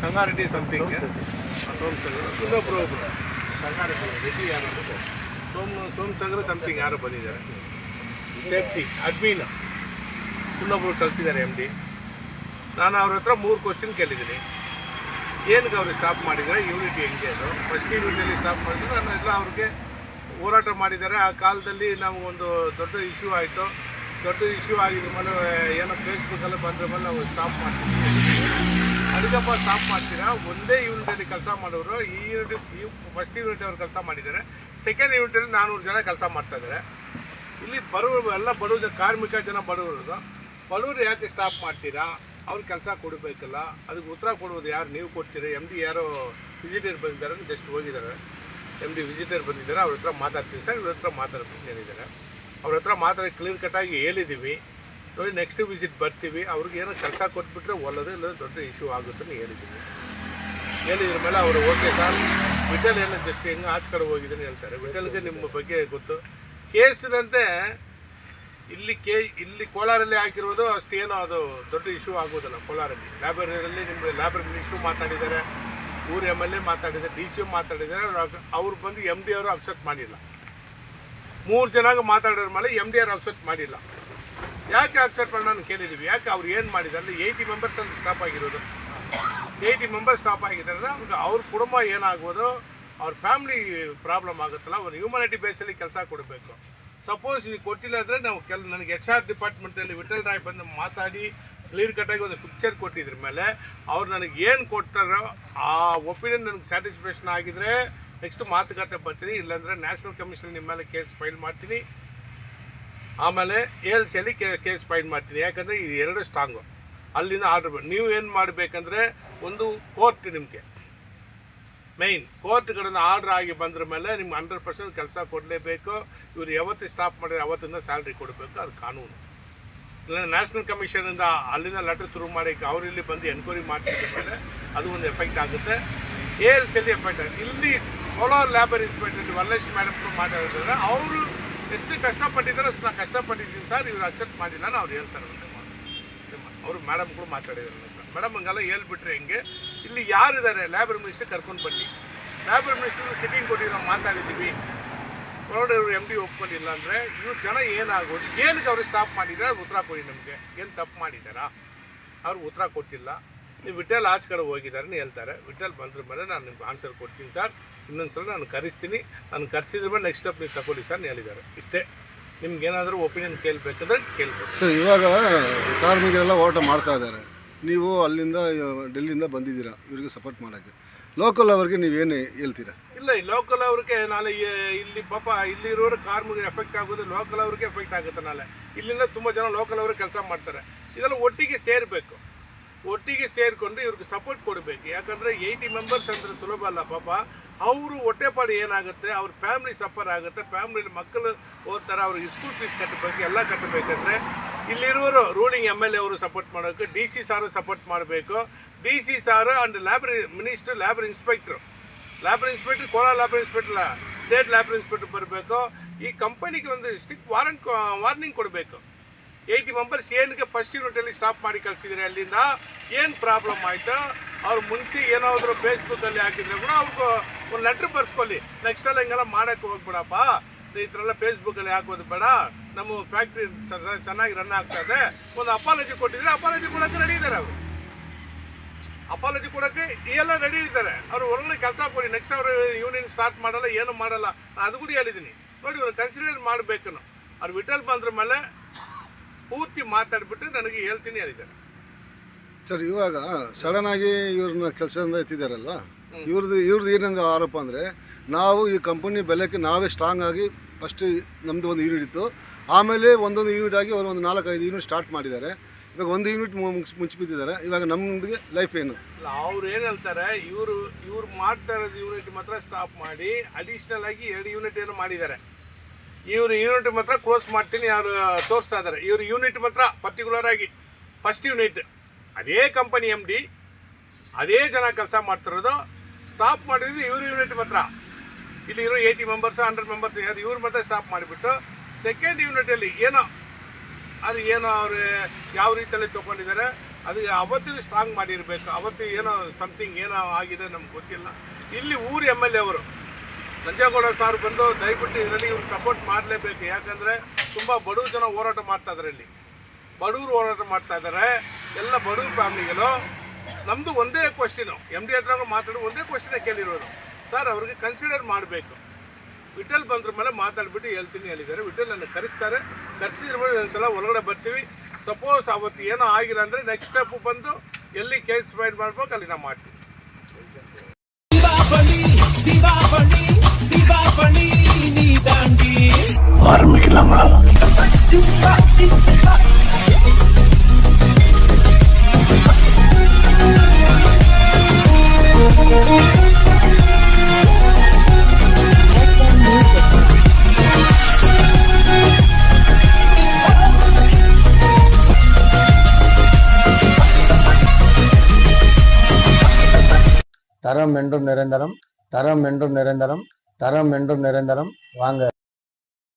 Sangareddy something ಸೋಮಸಾಗರ್ ಇನ್ನೊಬ್ಬರು ಸಂಗಾರೆಡ್ಡಿ ರೆಡ್ಡಿ ಯಾರು ಸೋಮಸಾಗರ್ something ಯಾರು ಬಂದಿದ್ದಾರೆ ಸೇಫ್ಟಿ ಅಡ್ಮಿನ್ ಇನ್ನೊಬ್ಬರು ಕಳಿಸಿದ್ದಾರೆ ಎಮ್ ಡಿ. ನಾನು ಅವ್ರ ಹತ್ರ 3 ಕ್ವಶನ್ ಕೇಳಿದ್ದೀನಿ. ಏನಕ್ಕೆ ಅವರು ಸ್ಟಾಪ್ ಮಾಡಿದ್ದಾರೆ, ಯೂನಿಟಿ ಹೆಂಗೆ ಅದು, ಫಸ್ಟ್ ಯೂನಿಟಿಯಲ್ಲಿ ಸ್ಟಾಪ್ ಮಾಡಿದ್ರು ನಾನು ಎಲ್ಲ ಅವ್ರಿಗೆ ಹೋರಾಟ ಮಾಡಿದ್ದಾರೆ. ಆ ಕಾಲದಲ್ಲಿ ನಾವು ಒಂದು ದೊಡ್ಡ ಇಶ್ಯೂ ಆಯಿತು. ದೊಡ್ಡ ಇಶ್ಯೂ ಆಗಿದ ಮೇಲೆ ಏನೋ ಫೇಸ್ಬುಕ್ಕಲ್ಲಿ ಬಂದ್ರ ಮೇಲೆ ನಾವು ಸ್ಟಾಪ್ ಮಾಡ್ತೀವಿ. ಅದಕ್ಕಪ್ಪ ಸ್ಟಾಪ್ ಮಾಡ್ತೀರಾ, ಒಂದೇ ಯೂನಿಟಲ್ಲಿ ಕೆಲಸ ಮಾಡೋರು ಈ ಫಸ್ಟ್ ಯೂನಿಟ್ ಅವ್ರು ಕೆಲಸ ಮಾಡಿದ್ದಾರೆ, ಸೆಕೆಂಡ್ ಯೂನಿಟಲ್ಲಿ 400 ಜನ ಕೆಲಸ ಮಾಡ್ತಾಯಿದ್ದಾರೆ. ಇಲ್ಲಿ ಬಡವರು ಎಲ್ಲ ಬಡವರು ಕಾರ್ಮಿಕ ಜನ ಬಡವರು ಯಾಕೆ ಸ್ಟಾಪ್ ಮಾಡ್ತೀರಾ, ಅವ್ರು ಕೆಲಸ ಕೊಡಬೇಕಲ್ಲ, ಅದಕ್ಕೆ ಉತ್ತರ ಕೊಡುವುದು ಯಾರು, ನೀವು ಕೊಡ್ತೀರಿ. ಎಮ್ ಡಿ ಯಾರೋ ವಿಸಿಟರ್ ಬಂದಿದ್ದಾರೆ, ಜಸ್ಟ್ ಹೋಗಿದ್ದಾರೆ. ಎಮ್ ಡಿ ವಿಸಿಟರ್ ಬಂದಿದ್ದಾರೆ, ಅವ್ರ ಹತ್ರ ಮಾತಾಡ್ತೀವಿ ಸರ್, ಇವ್ರ ಹತ್ರ ಮಾತಾಡ್ತೀನಿ ಹೇಳಿದ್ದಾರೆ. ಅವ್ರ ಹತ್ರ ಮಾತಾಡಿ ಕ್ಲಿಯರ್ ಕಟ್ಟಾಗಿ ಹೇಳಿದ್ದೀವಿ, ನೋಡಿ ನೆಕ್ಸ್ಟ್ ವಿಸಿಟ್ ಬರ್ತೀವಿ, ಅವ್ರಿಗೆ ಏನೋ ಕೆಲಸ ಕೊಟ್ಬಿಟ್ರೆ ಒಳ್ಳೋದು, ಇಲ್ಲ ದೊಡ್ಡ ಇಶ್ಯೂ ಆಗುತ್ತೆ ಅಂತ ಹೇಳಿದ್ರ ಮೇಲೆ ಅವರು ಓಕೆ ಸರ್, ವಿಠಲ್ ಏನೋ ಜಸ್ಟ್ ಹೆಂಗೆ ಆಚೆ ಕಡೆ ಹೋಗಿದ್ದೀನಿ ಹೇಳ್ತಾರೆ. ವಿಠಲ್ಗೆ ನಿಮ್ಮ ಬಗ್ಗೆ ಗೊತ್ತು. ಕೇಸಿದಂತೆ ಇಲ್ಲಿ ಕೋಲಾರಲ್ಲಿ ಹಾಕಿರೋದು ಅಷ್ಟೇನೋ ಅದು ದೊಡ್ಡ ಇಶ್ಯೂ ಆಗೋದಲ್ಲ. ಕೋಲಾರಲ್ಲಿ ಲೈಬ್ರರಿಯಲ್ಲಿ ನಿಮ್ಮ ಲೈಬ್ರರಿ ಮಿನಿಸ್ಟ್ರು ಮಾತಾಡಿದ್ದಾರೆ, ಊರು ಎಮ್.ಎಲ್.ಎ ಮಾತಾಡಿದ್ದಾರೆ, ಡಿ ಸಿ ಮಾತಾಡಿದ್ದಾರೆ. ಅವ್ರು ಬಂದು ಎಮ್ ಡಿ ಅವರು ಅಕ್ಸೆಪ್ಟ್ ಮಾಡಿಲ್ಲ. 3 ಜನ ಮಾತಾಡೋರ ಮೇಲೆ ಎಮ್ ಡಿ ಅವರು ಅಕ್ಸೆಪ್ಟ್ ಮಾಡಿಲ್ಲ. ಯಾಕೆ ಅಕ್ಸೆಪ್ಟ್ ಮಾಡಿ ನಾನು ಕೇಳಿದ್ದೀವಿ, ಯಾಕೆ ಅವ್ರು ಏನು ಮಾಡಿದ್ದಾರೆ. 80 ಮೆಂಬರ್ಸ್ ಅಲ್ಲಿ ಸ್ಟಾಪ್ ಆಗಿರೋದು, 80 ಮೆಂಬರ್ಸ್ ಸ್ಟಾಪ್ ಆಗಿದ್ದಾರೆ. ಅವ್ರ ಕುಟುಂಬ ಏನಾಗ್ಬೋದು, ಅವ್ರ ಫ್ಯಾಮಿಲಿ ಪ್ರಾಬ್ಲಮ್ ಆಗುತ್ತಲ್ಲ, ಒಂದು ಹ್ಯೂಮನಿಟಿ ಬೇಸಲ್ಲಿ ಕೆಲಸ ಕೊಡಬೇಕು. ಸಪೋಸ್ ನೀವು ಕೊಟ್ಟಿಲ್ಲ ಅಂದರೆ ನಾವು ನನಗೆ HR ಡಿಪಾರ್ಟ್ಮೆಂಟಲ್ಲಿ ವಿಠಲ್ ರಾಯ್ ಬಂದು ಮಾತಾಡಿ ಕ್ಲಿಯರ್ ಕಟ್ಟಾಗಿ ಒಂದು ಪಿಕ್ಚರ್ ಕೊಟ್ಟಿದ್ರ ಮೇಲೆ ಅವ್ರು ನನಗೆ ಏನು ಕೊಡ್ತಾರೋ ಆ ಒಪಿನಿಯನ್ ನನಗೆ ಸ್ಯಾಟಿಸ್ಫ್ಯಾಕ್ಷನ್ ಆಗಿದ್ರೆ ನೆಕ್ಸ್ಟ್ ಮಾತುಕತೆ ಬರ್ತೀನಿ, ಇಲ್ಲಾಂದರೆ ನ್ಯಾಷನಲ್ ಕಮಿಷನ್ ನಿಮ್ಮ ಮೇಲೆ ಕೇಸ್ ಫೈಲ್ ಮಾಡ್ತೀನಿ. ಆಮೇಲೆ ALCಯಲ್ಲಿ ಕೇಸ್ ಫೈಲ್ ಮಾಡ್ತೀನಿ. ಯಾಕಂದರೆ ಇದು 2 ಸ್ಟ್ರಾಂಗು. ಅಲ್ಲಿಂದ ಆರ್ಡರ್ ನೀವು ಏನು ಮಾಡಬೇಕಂದ್ರೆ, ಒಂದು ಕೋರ್ಟ್ ನಿಮಗೆ ಮೈನ್ ಕೋರ್ಟ್ಗಳನ್ನು ಆರ್ಡ್ರ್ ಆಗಿ ಬಂದ್ರ ಮೇಲೆ ನಿಮ್ಗೆ 100% ಕೆಲಸ ಕೊಡಲೇಬೇಕು. ಇವರು ಯಾವತ್ತು ಸ್ಟಾಪ್ ಮಾಡಿದ್ರೆ ಅವತ್ತಿಂದ ಸ್ಯಾಲ್ರಿ ಕೊಡಬೇಕು, ಅದು ಕಾನೂನು. ಇಲ್ಲ ನ್ಯಾಷನಲ್ ಕಮಿಷನಿಂದ ಅಲ್ಲಿಂದ ಲೆಟರ್ ಥ್ರೂ ಮಾಡಿ ಅವ್ರು ಇಲ್ಲಿ ಬಂದು ಎನ್ಕ್ವೈರಿ ಮಾಡಿಸಿದ ಮೇಲೆ ಅದು ಒಂದು ಎಫೆಕ್ಟ್ ಆಗುತ್ತೆ. ALCಯಲ್ಲಿ ಎಫೆಕ್ಟ್ ಆಗುತ್ತೆ. ಇಲ್ಲಿ Kolar labour inspector Varalakshmi madam ಮಾತಾಡಿದ್ರೆ ಅವರು ಎಷ್ಟು ಕಷ್ಟಪಟ್ಟಿದ್ದಾರೆ ಅಷ್ಟು ನಾನು ಕಷ್ಟಪಟ್ಟಿದ್ದೀನಿ ಸರ್, ಇವ್ರು ಅಕ್ಸೆಪ್ಟ್ ಮಾಡಿಲ್ಲ ಅಂತ ಅವ್ರು ಹೇಳ್ತಾರೆ. ಅವರು ಮೇಡಮ್ಗಳು ಮಾತಾಡಿದ್ದಾರೆ. ಮೇಡಮ್ ಹಂಗೆಲ್ಲ ಹೇಳ್ಬಿಟ್ರೆ ಹೆಂಗೆ, ಇಲ್ಲಿ ಯಾರಿದ್ದಾರೆ ಲೇಬರ್ ಮಿನಿಸ್ಟರ್ ಕರ್ಕೊಂಡು ಬನ್ನಿ. ಲೇಬರ್ ಮಿನಿಸ್ಟರ್ ಸಿಟ್ಟಿಂಗ್ ಕೊಟ್ಟು ನಾವು ಮಾತಾಡಿದ್ದೀವಿ, ಹೊರಡೋರು ಎಮ್ ಡಿ ಒಪ್ಕೊಂಡಿಲ್ಲ ಅಂದರೆ ಇವ್ರು ಜನ ಏನಾಗೋದು, ಏನಕ್ಕೆ ಅವರು ಸ್ಟಾಪ್ ಮಾಡಿದ್ದಾರೆ ಅದು ಉತ್ತರ ಕೊಡಿ. ನಮಗೆ ಏನು ತಪ್ಪು ಮಾಡಿದ್ದಾರಾ, ಅವ್ರು ಉತ್ತರ ಕೊಟ್ಟಿಲ್ಲ. ನೀವು ವಿಠಲ್ ಆಚೆ ಕಡೆ ಹೋಗಿದ್ದಾರೆ ಹೇಳ್ತಾರೆ. ವಿಠಲ್ ಬಂದ್ರ ಮೇಲೆ ನಾನು ನಿಮ್ಗೆ ಆನ್ಸರ್ ಕೊಡ್ತೀನಿ ಸರ್, ಇನ್ನೊಂದು ಸಲ ನಾನು ಕರೆಸ್ತೀನಿ, ನಾನು ಕರೆಸಿದ್ರ ಮೇಲೆ ನೆಕ್ಸ್ಟ್ ಸ್ಟೆಪ್ ನೀವು ತಗೊಳ್ಳಿ ಸರ್ ಹೇಳಿದ್ದಾರೆ. ಇಷ್ಟೇ. ನಿಮ್ಗೇನಾದರೂ ಒಪಿನಿಯನ್ ಕೇಳಬೇಕಂದ್ರೆ ಕೇಳ್ಬೇಕು ಸರ್. ಇವಾಗ ಕಾರ್ಮಿಕರೆಲ್ಲ ಹೋರಾಟ ಮಾಡ್ತಾ ಇದ್ದಾರೆ, ನೀವು ಅಲ್ಲಿಂದ ಡೆಲ್ಲಿಯಿಂದ ಬಂದಿದ್ದೀರಾ ಇವರಿಗೆ ಸಪೋರ್ಟ್ ಮಾಡೋಕ್ಕೆ. ಲೋಕಲ್ ಅವ್ರಿಗೆ ನೀವೇನು ಹೇಳ್ತೀರಾ? ಇಲ್ಲ, ಈ ಲೋಕಲ್ ಅವ್ರಿಗೆ ನಾಳೆ ಇಲ್ಲಿ ಪಾಪ ಇಲ್ಲಿರೋರು ಕಾರ್ಮಿಕರು ಎಫೆಕ್ಟ್ ಆಗೋದು, ಲೋಕಲ್ ಅವ್ರಿಗೆ ಎಫೆಕ್ಟ್ ಆಗುತ್ತೆ. ನಾಳೆ ಇಲ್ಲಿಂದ ತುಂಬ ಜನ ಲೋಕಲ್ ಅವ್ರಿಗೆ ಕೆಲಸ ಮಾಡ್ತಾರೆ. ಇದೆಲ್ಲ ಒಟ್ಟಿಗೆ ಸೇರಬೇಕು, ಒಟ್ಟಿಗೆ ಸೇರಿಕೊಂಡು ಇವ್ರಿಗೆ ಸಪೋರ್ಟ್ ಕೊಡಬೇಕು. ಯಾಕಂದರೆ 80 ಮೆಂಬರ್ಸ್ ಅಂದರೆ ಸುಲಭ ಅಲ್ಲ ಪಾಪ. ಅವರು ಹೊಟ್ಟೆಪಾಡು ಏನಾಗುತ್ತೆ, ಅವ್ರ ಫ್ಯಾಮ್ಲಿ ಸಫರ್ ಆಗುತ್ತೆ, ಫ್ಯಾಮ್ಲಿಲಿ ಮಕ್ಕಳು ಓದ್ತಾರೆ, ಅವ್ರಿಗೆ ಸ್ಕೂಲ್ ಫೀಸ್ ಕಟ್ಟಬೇಕು, ಎಲ್ಲ ಕಟ್ಟಬೇಕಂದ್ರೆ ಇಲ್ಲಿರುವರು ರೂಲಿಂಗ್ MLA ಅವರು ಸಪೋರ್ಟ್ ಮಾಡಬೇಕು, DC ಸಾರು ಸಪೋರ್ಟ್ ಮಾಡಬೇಕು. DC ಸಾರು and labour minister, labour inspector Kolar labour inspector, state labour inspector ಬರಬೇಕು. ಈ ಕಂಪನಿಗೆ ಒಂದು ಸ್ಟ್ರಿಕ್ಟ್ ವಾರ್ನಿಂಗ್ ಕೊಡಬೇಕು. 80 ಮೆಂಬರ್ಸ್ ಏನಕ್ಕೆ ಫಸ್ಟ್ ಯೂನಿಟಲ್ಲಿ ಸ್ಟಾಪ್ ಮಾಡಿ ಕಳಿಸಿದರೆ, ಅಲ್ಲಿಂದ ಏನು ಪ್ರಾಬ್ಲಮ್ ಆಯಿತು, ಅವ್ರು ಮುಂಚೆ ಏನಾದರೂ ಫೇಸ್ಬುಕ್ಕಲ್ಲಿ ಹಾಕಿದ್ರೆ ಕೂಡ ಅವ್ರಿಗೂ ಒಂದು ಲೆಟ್ರ್ ಬರ್ಸ್ಕೊಳ್ಳಿ. ನೆಕ್ಸ್ಟಲ್ಲಿ ಹಿಂಗೆಲ್ಲ ಮಾಡೋಕ್ಕೆ ಹೋಗ್ಬಿಡಪ್ಪ, ಈ ಥರ ಎಲ್ಲ ಫೇಸ್ಬುಕ್ಕಲ್ಲಿ ಹಾಕೋದು ಬೇಡ, ನಮ್ಮ ಫ್ಯಾಕ್ಟ್ರಿ ಚೆನ್ನಾಗಿ ರನ್ ಆಗ್ತದೆ. ಒಂದು ಅಪಾಲಜಿ ಕೊಟ್ಟಿದ್ರೆ ಅಪಾಲಜಿ ಕೊಡೋಕ್ಕೆ ರೆಡಿ ಇದ್ದಾರೆ. ಅವರು ಅಪಾಲಜಿ ಕೊಡೋಕ್ಕೆ ಎಲ್ಲ ರೆಡಿ ಇದ್ದಾರೆ. ಅವರು ಹೊರಗಡೆ ಕೆಲಸ ಕೊಡಿ. ನೆಕ್ಸ್ಟ್ ಅವರು ಯೂನಿಯನ್ ಸ್ಟಾರ್ಟ್ ಮಾಡಲ್ಲ, ಏನು ಮಾಡಲ್ಲ. ನಾನು ಅದು ಕೂಡ ಹೇಳಿದ್ದೀನಿ ನೋಡಿ, ಇವ್ರು ಕನ್ಸಿಡರ್ ಮಾಡಬೇಕು. ಅವ್ರು ವಿಠಲ್ ಬಂದ್ರ ಮೇಲೆ ಪೂರ್ತಿ ಮಾತಾಡ್ಬಿಟ್ಟು ನನಗೆ ಹೇಳ್ತೀನಿ ಹೇಳಿದ್ದಾರೆ ಸರ್. ಇವಾಗ ಸಡನ್ ಆಗಿ ಇವ್ರನ್ನ ಕೆಲಸದಿಂದ ಎತ್ತಿದ್ದಾರಲ್ವ, ಇವ್ರದ್ದು ಏನೊಂದು ಆರೋಪ ಅಂದರೆ, ನಾವು ಈ ಕಂಪನಿ ಬೆಲೆಕ್ಕೆ ನಾವೇ ಸ್ಟ್ರಾಂಗ್ ಆಗಿ ಫಸ್ಟ್ ನಮ್ಮದು ಒಂದು ಯೂನಿಟ್ ಇತ್ತು, ಆಮೇಲೆ ಒಂದೊಂದು ಯೂನಿಟ್ ಆಗಿ ಅವರು ಒಂದು 4-5 ಯೂನಿಟ್ ಸ್ಟಾರ್ಟ್ ಮಾಡಿದ್ದಾರೆ. ಇವಾಗ ಒಂದು ಯೂನಿಟ್ ಮುಚ್ಚಿಬಿಟ್ಟಿದ್ದಾರೆ. ಇವಾಗ ನಮ್ಮದಿಗೆ ಲೈಫ್ ಏನು? ಇಲ್ಲ, ಅವ್ರು ಏನು ಹೇಳ್ತಾರೆ, ಇವ್ರು ಮಾಡ್ತಾ ಇರೋದು ಯೂನಿಟ್ ಮಾತ್ರ ಸ್ಟಾಪ್ ಮಾಡಿ ಅಡಿಷ್ನಲ್ ಆಗಿ 2 ಯೂನಿಟ್ ಏನು ಮಾಡಿದ್ದಾರೆ. ಇವರು ಯೂನಿಟ್ ಮಾತ್ರ ಕ್ಲೋಸ್ ಮಾಡ್ತೀನಿ ಅವರು ತೋರಿಸ್ತಾ ಇದ್ದಾರೆ. ಇವರು ಯೂನಿಟ್ ಮಾತ್ರ ಪರ್ಟಿಕ್ಯುಲರ್ ಆಗಿ ಫಸ್ಟ್ ಯೂನಿಟ್ ಅದೇ ಕಂಪನಿ MD ಅದೇ ಜನ ಕೆಲಸ ಮಾಡ್ತಿರೋದು, ಸ್ಟಾಪ್ ಮಾಡಿದ್ದು ಇವರು ಯೂನಿಟ್ ಮಾತ್ರ. ಇಲ್ಲಿ ಇರೋ 80 ಮೆಂಬರ್ಸ್ 100 ಮೆಂಬರ್ಸ್ ಇವ್ರು ಮಾತ್ರ ಸ್ಟಾಪ್ ಮಾಡಿಬಿಟ್ಟು ಸೆಕೆಂಡ್ ಯೂನಿಟಲ್ಲಿ ಏನೋ ಅವರು ಯಾವ ರೀತಿಯಲ್ಲಿ ತೊಗೊಂಡಿದ್ದಾರೆ, ಅದು ಅವತ್ತಿನ ಸ್ಟ್ರಾಂಗ್ ಮಾಡಿರಬೇಕು. ಅವತ್ತು ಏನೋ ಸಮಥಿಂಗ್ ಏನೋ ಆಗಿದೆ ನಮ್ಗೆ ಗೊತ್ತಿಲ್ಲ. ಇಲ್ಲಿ ಊರು MLA ಅವರು ನಂಜೇಗೌಡ ಸಾರ್ ಬಂದು ದಯವಿಟ್ಟು ಇದರಲ್ಲಿ ಇವ್ರು ಸಪೋರ್ಟ್ ಮಾಡಲೇಬೇಕು. ಯಾಕಂದರೆ ತುಂಬ ಬಡವರು ಜನ ಹೋರಾಟ ಮಾಡ್ತಾ ಇದ್ದಾರೆ. ಇಲ್ಲಿ ಬಡವರು ಹೋರಾಟ ಮಾಡ್ತಾ ಇದ್ದಾರೆ. ಎಲ್ಲ ಬಡವ್ರ ಫ್ಯಾಮಿಲಿಗಳು. ನಮ್ಮದು ಒಂದೇ ಕ್ವಶ್ಚನು, MD ಹತ್ರ ಮಾತಾಡೋ ಒಂದೇ ಕ್ವಶ್ಚನೇ ಕೇಳಿರೋದು, ಸರ್ ಅವ್ರಿಗೆ ಕನ್ಸಿಡರ್ ಮಾಡಬೇಕು. ವಿಠಲ್ ಬಂದ್ರ ಮೇಲೆ ಮಾತಾಡ್ಬಿಟ್ಟು ಹೇಳ್ತೀನಿ ಹೇಳಿದ್ದಾರೆ. ವಿಠಲ್ ನನ್ನ ಕರೆಸ್ತಾರೆ, ಕರೆಸಿದ್ರ ಮೇಲೆ ಒಂದ್ಸಲ ಒಳಗಡೆ ಬರ್ತೀವಿ. ಸಪೋಸ್ ಅವತ್ತು ಏನೋ ಆಗಿಲ್ಲ ಅಂದರೆ ನೆಕ್ಸ್ಟ್ ಸ್ಟೆಪ್ ಬಂದು ಎಲ್ಲಿ ಕೇಸ್ ಫೈಲ್ ಮಾಡ್ಬೇಕು ಅಲ್ಲಿ ನಾವು ಮಾಡ್ತೀವಿ. தரம் என்றும் நிரந்தரம், தரம் என்றும் நிரந்தரம், தரம் என்றும் நிரந்தரம். வாங்க.